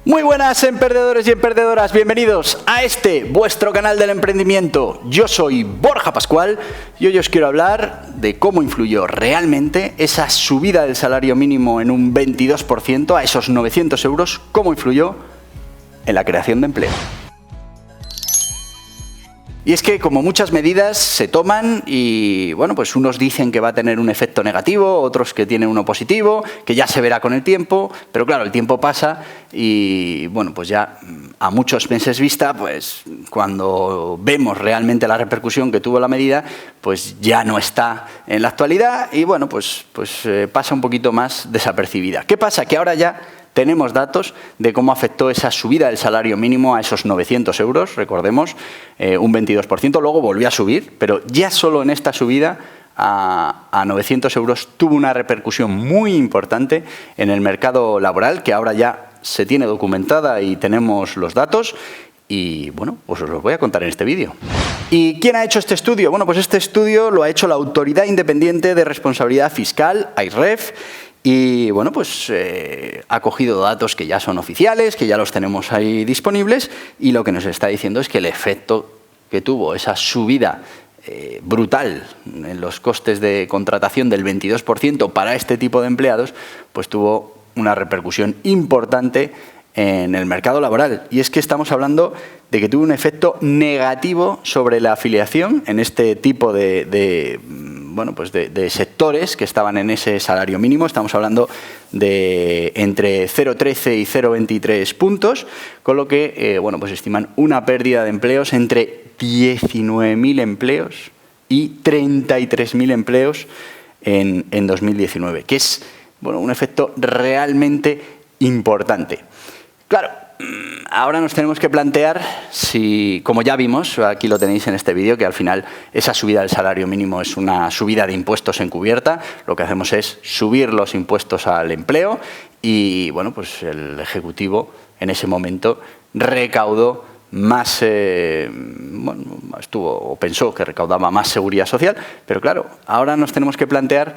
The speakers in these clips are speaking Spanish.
Muy buenas, emprendedores y emprendedoras, bienvenidos a este, vuestro canal del emprendimiento. Yo soy Borja Pascual y hoy os quiero hablar de cómo influyó realmente esa subida del salario mínimo en un 22% a esos 900 euros, cómo influyó en la creación de empleo. Y es que como muchas medidas se toman y, bueno, pues unos dicen que va a tener un efecto negativo, otros que tienen uno positivo, que ya se verá con el tiempo, pero claro, el tiempo pasa y, bueno, pues ya a muchos meses vista, pues cuando vemos realmente la repercusión que tuvo la medida, pues ya no está en la actualidad y, bueno, pues pasa un poquito más desapercibida. ¿Qué pasa? Que ahora ya tenemos datos de cómo afectó esa subida del salario mínimo a esos 900 euros, recordemos, un 22%, luego volvió a subir, pero ya solo en esta subida a 900 euros tuvo una repercusión muy importante en el mercado laboral, que ahora ya se tiene documentada y tenemos los datos. Y bueno, pues os lo voy a contar en este vídeo. ¿Y quién ha hecho este estudio? Bueno, pues este estudio lo ha hecho la Autoridad Independiente de Responsabilidad Fiscal, AIRREF, y bueno, pues ha cogido datos que ya son oficiales, que ya los tenemos ahí disponibles, y lo que nos está diciendo es que el efecto que tuvo esa subida brutal en los costes de contratación del 22% para este tipo de empleados, pues tuvo una repercusión importante en el mercado laboral. Y es que estamos hablando de que tuvo un efecto negativo sobre la afiliación en este tipo de sectores que estaban en ese salario mínimo. Estamos hablando de entre 0,13 y 0,23 puntos, con lo que pues estiman una pérdida de empleos entre 19.000 empleos y 33.000 empleos en 2019, que es un efecto realmente importante. Claro, ahora nos tenemos que plantear si, como ya vimos, aquí lo tenéis en este vídeo, que al final esa subida del salario mínimo es una subida de impuestos encubierta. Lo que hacemos es subir los impuestos al empleo y, bueno, pues el Ejecutivo en ese momento recaudó más, pensó que recaudaba más seguridad social, pero claro, ahora nos tenemos que plantear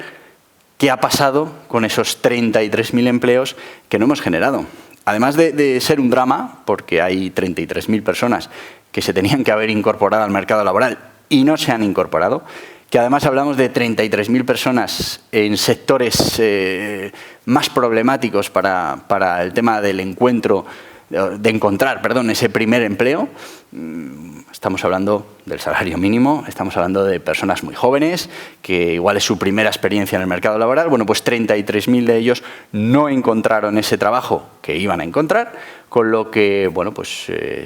qué ha pasado con esos 33.000 empleos que no hemos generado. Además de ser un drama, porque hay 33.000 personas que se tenían que haber incorporado al mercado laboral y no se han incorporado, que además hablamos de 33.000 personas en sectores más problemáticos para el tema del encontrar ese primer empleo. Estamos hablando del salario mínimo, estamos hablando de personas muy jóvenes, que igual es su primera experiencia en el mercado laboral. Bueno, pues 33.000 de ellos no encontraron ese trabajo que iban a encontrar, con lo que,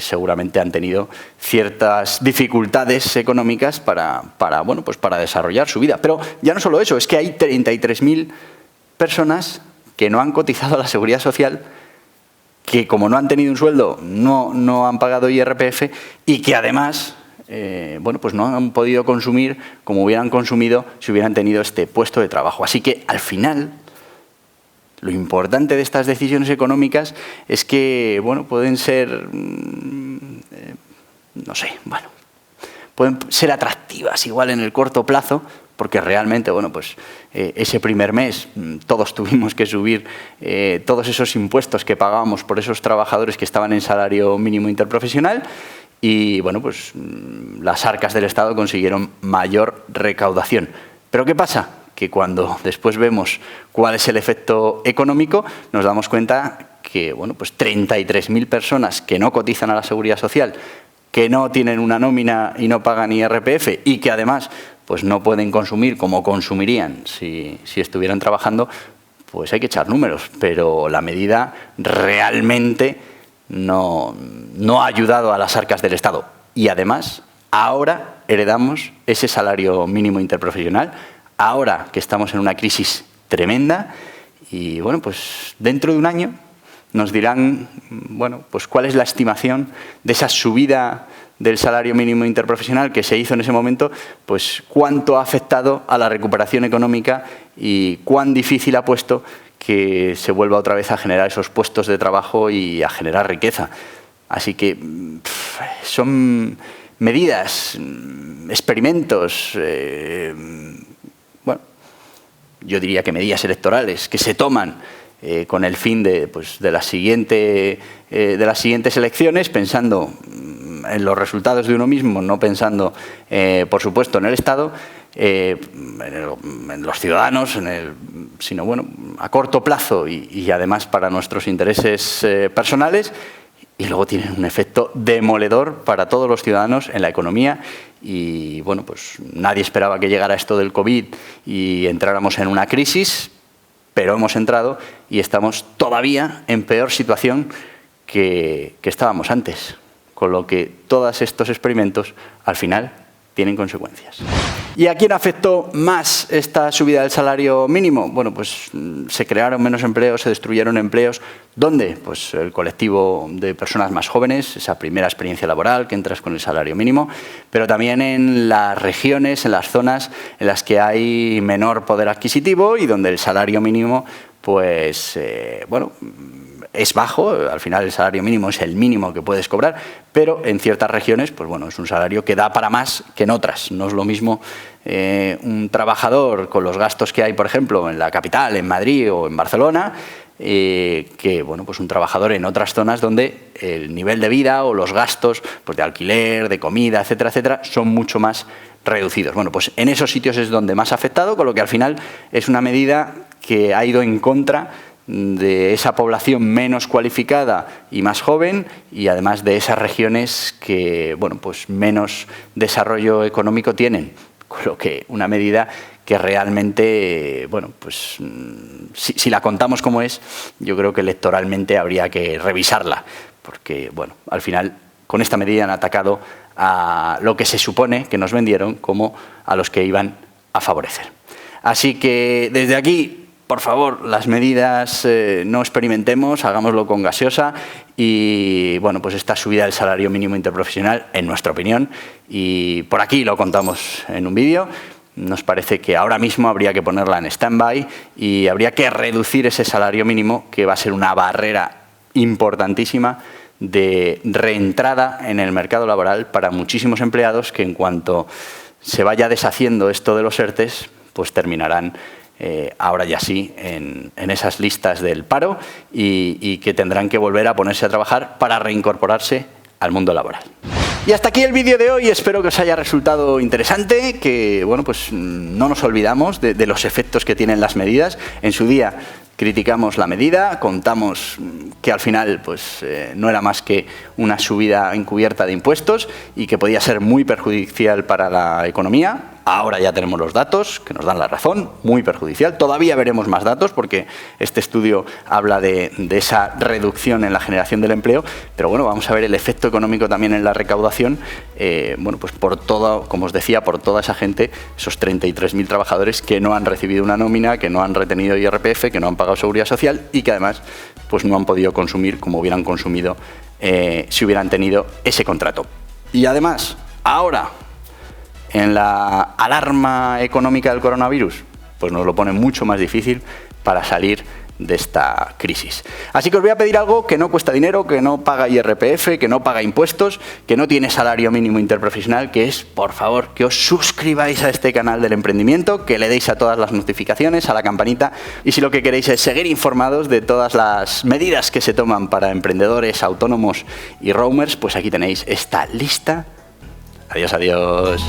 seguramente han tenido ciertas dificultades económicas para desarrollar su vida. Pero ya no solo eso, es que hay 33.000 personas que no han cotizado a la Seguridad Social, que como no han tenido un sueldo, no han pagado IRPF y que además no han podido consumir como hubieran consumido si hubieran tenido este puesto de trabajo. Así que al final, lo importante de estas decisiones económicas es que pueden ser, pueden ser atractivas igual en el corto plazo, porque realmente, ese primer mes todos tuvimos que subir todos esos impuestos que pagábamos por esos trabajadores que estaban en salario mínimo interprofesional y, las arcas del Estado consiguieron mayor recaudación. ¿Pero qué pasa? Que cuando después vemos cuál es el efecto económico, nos damos cuenta que, 33.000 personas que no cotizan a la Seguridad Social, que no tienen una nómina y no pagan IRPF y que además no pueden consumir como consumirían si estuvieran trabajando, pues hay que echar números. Pero la medida realmente no ha ayudado a las arcas del Estado. Y además, ahora heredamos ese salario mínimo interprofesional, ahora que estamos en una crisis tremenda y, dentro de un año nos dirán, cuál es la estimación de esa subida del salario mínimo interprofesional que se hizo en ese momento, cuánto ha afectado a la recuperación económica y cuán difícil ha puesto que se vuelva otra vez a generar esos puestos de trabajo y a generar riqueza. Así que son medidas, experimentos, yo diría que medidas electorales que se toman con el fin de las siguientes elecciones, pensando en los resultados de uno mismo, no pensando, por supuesto, en el Estado, en los ciudadanos, sino bueno, a corto plazo y además para nuestros intereses personales, y luego tienen un efecto demoledor para todos los ciudadanos en la economía. Y bueno, pues nadie esperaba que llegara esto del COVID y entráramos en una crisis, pero hemos entrado y estamos todavía en peor situación que estábamos antes, con lo que todos estos experimentos al final tienen consecuencias. ¿Y a quién afectó más esta subida del salario mínimo? Bueno, pues se crearon menos empleos, se destruyeron empleos. ¿Dónde? Pues el colectivo de personas más jóvenes, esa primera experiencia laboral que entras con el salario mínimo, pero también en las regiones, en las zonas en las que hay menor poder adquisitivo y donde el salario mínimo, pues, bueno, es bajo. Al final el salario mínimo es el mínimo que puedes cobrar, pero en ciertas regiones, pues bueno, es un salario que da para más que en otras. No es lo mismo un trabajador con los gastos que hay, por ejemplo, en la capital, en Madrid o en Barcelona, que bueno, pues un trabajador en otras zonas donde el nivel de vida o los gastos pues de alquiler, de comida, etcétera, etcétera, son mucho más reducidos. Bueno, pues en esos sitios es donde más ha afectado, con lo que al final es una medida que ha ido en contra de esa población menos cualificada y más joven, y además de esas regiones que, bueno, pues menos desarrollo económico tienen, con lo que una medida que realmente, bueno, pues si la contamos como es, yo creo que electoralmente habría que revisarla, porque, bueno, al final con esta medida han atacado a lo que se supone que nos vendieron como a los que iban a favorecer. Así que desde aquí, por favor, las medidas no experimentemos, hagámoslo con gaseosa y, bueno, pues esta subida del salario mínimo interprofesional, en nuestra opinión, y por aquí lo contamos en un vídeo, nos parece que ahora mismo habría que ponerla en stand-by y habría que reducir ese salario mínimo, que va a ser una barrera importantísima de reentrada en el mercado laboral para muchísimos empleados que, en cuanto se vaya deshaciendo esto de los ERTEs, pues terminarán ahora ya sí en esas listas del paro y que tendrán que volver a ponerse a trabajar para reincorporarse al mundo laboral. Y hasta aquí el vídeo de hoy. Espero que os haya resultado interesante, que bueno, pues no nos olvidamos de los efectos que tienen las medidas. En su día criticamos la medida, contamos que al final pues, no era más que una subida encubierta de impuestos y que podía ser muy perjudicial para la economía. Ahora ya tenemos los datos que nos dan la razón, muy perjudicial. Todavía veremos más datos porque este estudio habla de esa reducción en la generación del empleo, pero bueno, vamos a ver el efecto económico también en la recaudación, bueno, pues por todo, como os decía, por toda esa gente, esos 33.000 trabajadores que no han recibido una nómina, que no han retenido IRPF, que no han pagado Seguridad Social y que además pues no han podido consumir como hubieran consumido si hubieran tenido ese contrato. Y además, ahora, en la alarma económica del coronavirus, pues nos lo pone mucho más difícil para salir de esta crisis. Así que os voy a pedir algo que no cuesta dinero, que no paga IRPF, que no paga impuestos, que no tiene salario mínimo interprofesional, que es, por favor, que os suscribáis a este canal del emprendimiento, que le deis a todas las notificaciones, a la campanita, y si lo que queréis es seguir informados de todas las medidas que se toman para emprendedores, autónomos y roamers, pues aquí tenéis esta lista. Adiós, adiós.